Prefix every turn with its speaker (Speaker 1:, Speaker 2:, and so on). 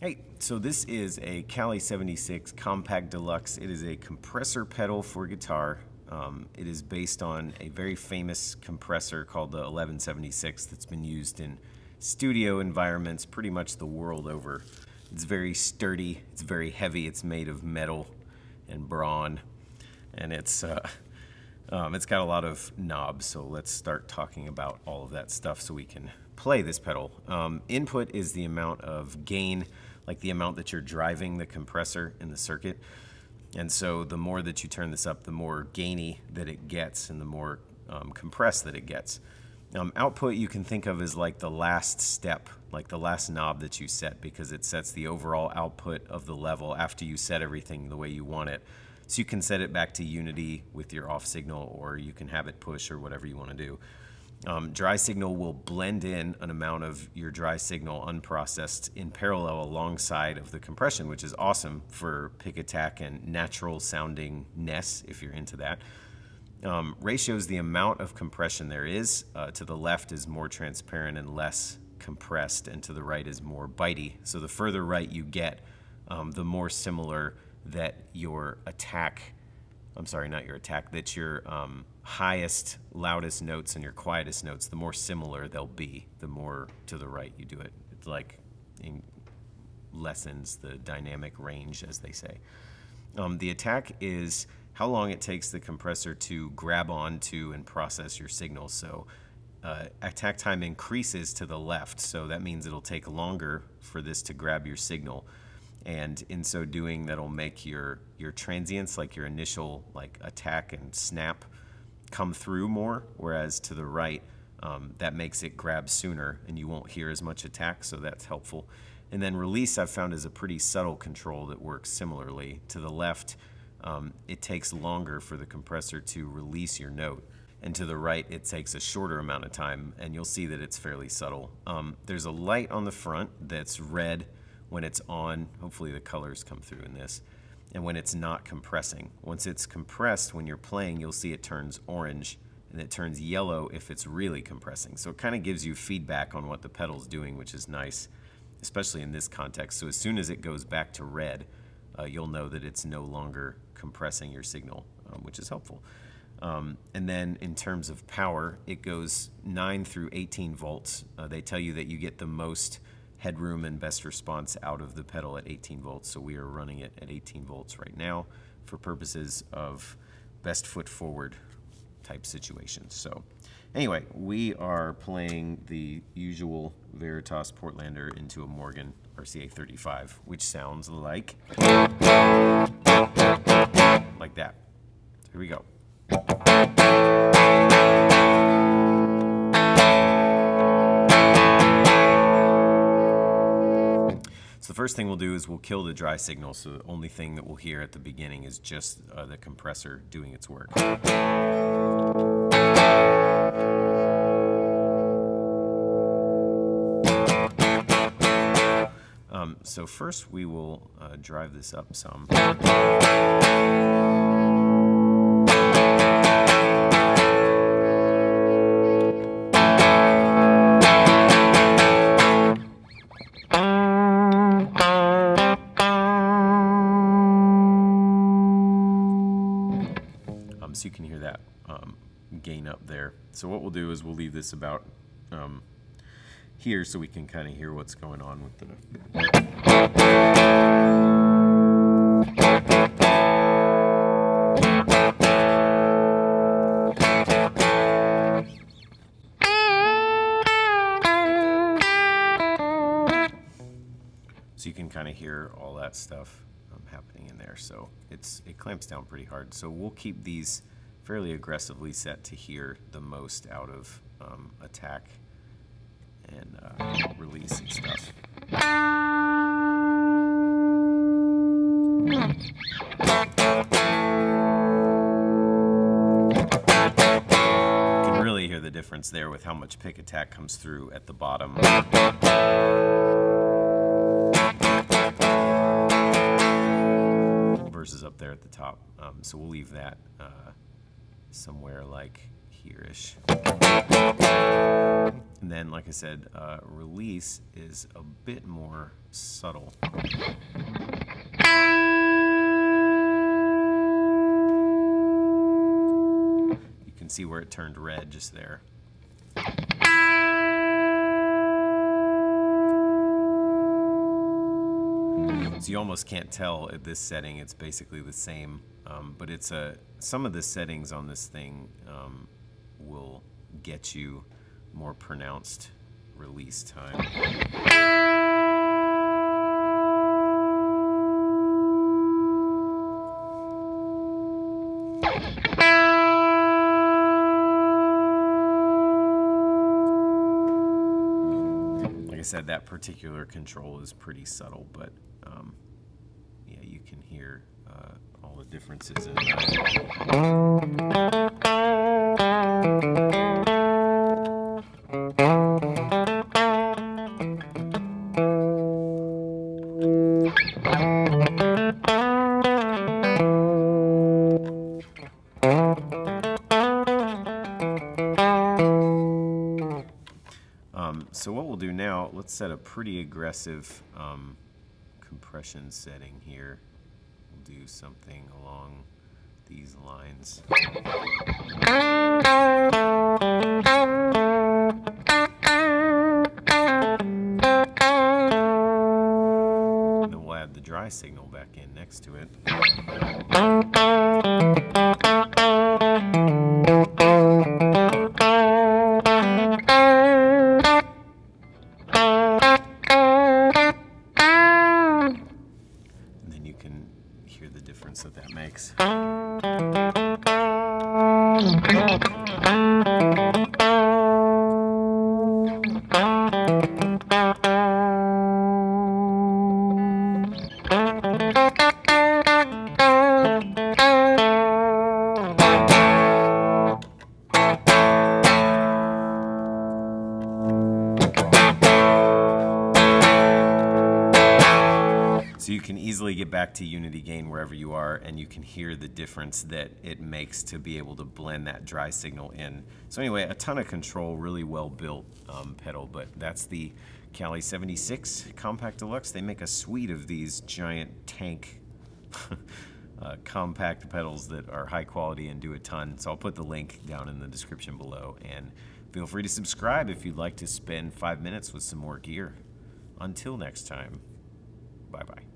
Speaker 1: Hey, so this is a Cali 76 Compact Deluxe. It is a compressor pedal for guitar. It is based on a very famous compressor called the 1176 that's been used in studio environments pretty much the world over. It's very sturdy, it's very heavy, it's made of metal and brawn, and it's got a lot of knobs, so let's start talking about all of that stuff so we can play this pedal. Input is the amount of gain, like the amount that you're driving the compressor in the circuit. And so the more that you turn this up, the more gainy that it gets and the more compressed that it gets. Output you can think of as like the last step, like the last knob that you set, because it sets the overall output of the level after you set everything the way you want it. So you can set it back to unity with your off signal, or you can have it push, or whatever you want to do. Dry signal will blend in an amount of your dry signal unprocessed in parallel alongside of the compression, which is awesome for pick attack and natural soundingness if you're into that. Ratios the amount of compression there is. To the left is more transparent and less compressed, and to the right is more bitey. So the further right you get, the more similar that your attack, I'm sorry, not your attack, that your highest, loudest notes and your quietest notes, the more similar they'll be, the more to the right you do it. It's like it lessens the dynamic range, as they say. The attack is how long it takes the compressor to grab onto and process your signal. So attack time increases to the left, so that means it'll take longer for this to grab your signal. And in so doing, that'll make your transients, like your initial like attack and snap, come through more, whereas to the right, that makes it grab sooner and you won't hear as much attack, so that's helpful. And then release I've found is a pretty subtle control that works similarly. To the left, it takes longer for the compressor to release your note, and to the right it takes a shorter amount of time, and you'll see that it's fairly subtle. There's a light on the front that's red when it's on. Hopefully the colors come through in this. And when it's not compressing. Once it's compressed, when you're playing, you'll see it turns orange, and it turns yellow if it's really compressing. So it kind of gives you feedback on what the pedal's doing, which is nice, especially in this context. So as soon as it goes back to red, you'll know that it's no longer compressing your signal, which is helpful. And then in terms of power, it goes 9 through 18 volts. They tell you that you get the most headroom and best response out of the pedal at 18 volts, so we are running it at 18 volts right now for purposes of best foot forward type situations. So anyway, we are playing the usual Veritas Portlander into a Morgan RCA 35, which sounds like that. Here we go. So the first thing we'll do is we'll kill the dry signal, so the only thing that we'll hear at the beginning is just the compressor doing its work. So first we will drive this up some. So you can hear that gain up there. So what we'll do is we'll leave this about here so we can kind of hear what's going on with the... So you can kind of hear all that stuff happening in there. So it clamps down pretty hard. So we'll keep these fairly aggressively set to hear the most out of attack and release and stuff. You can really hear the difference there with how much pick attack comes through at the bottom. Versus up there at the top. So we'll leave that somewhere like here-ish. And then, like I said, release is a bit more subtle. You can see where it turned red just there. So you almost can't tell at this setting. It's basically the same, but it's some of the settings on this thing will get you more pronounced release time. Like I said, that particular control is pretty subtle, but yeah, you can hear all the differences in so what we'll do now, let's set a pretty aggressive compression setting here. We'll do something along these lines. And then we'll add the dry signal back in next to it. Hear the difference that makes. So you can easily get back to unity gain wherever you are, and you can hear the difference that it makes to be able to blend that dry signal in. So anyway, a ton of control, really well built pedal, but that's the Cali 76 Compact Deluxe. They make a suite of these giant tank compact pedals that are high quality and do a ton. So I'll put the link down in the description below, and feel free to subscribe if you'd like to spend 5 minutes with some more gear. Until next time, bye-bye.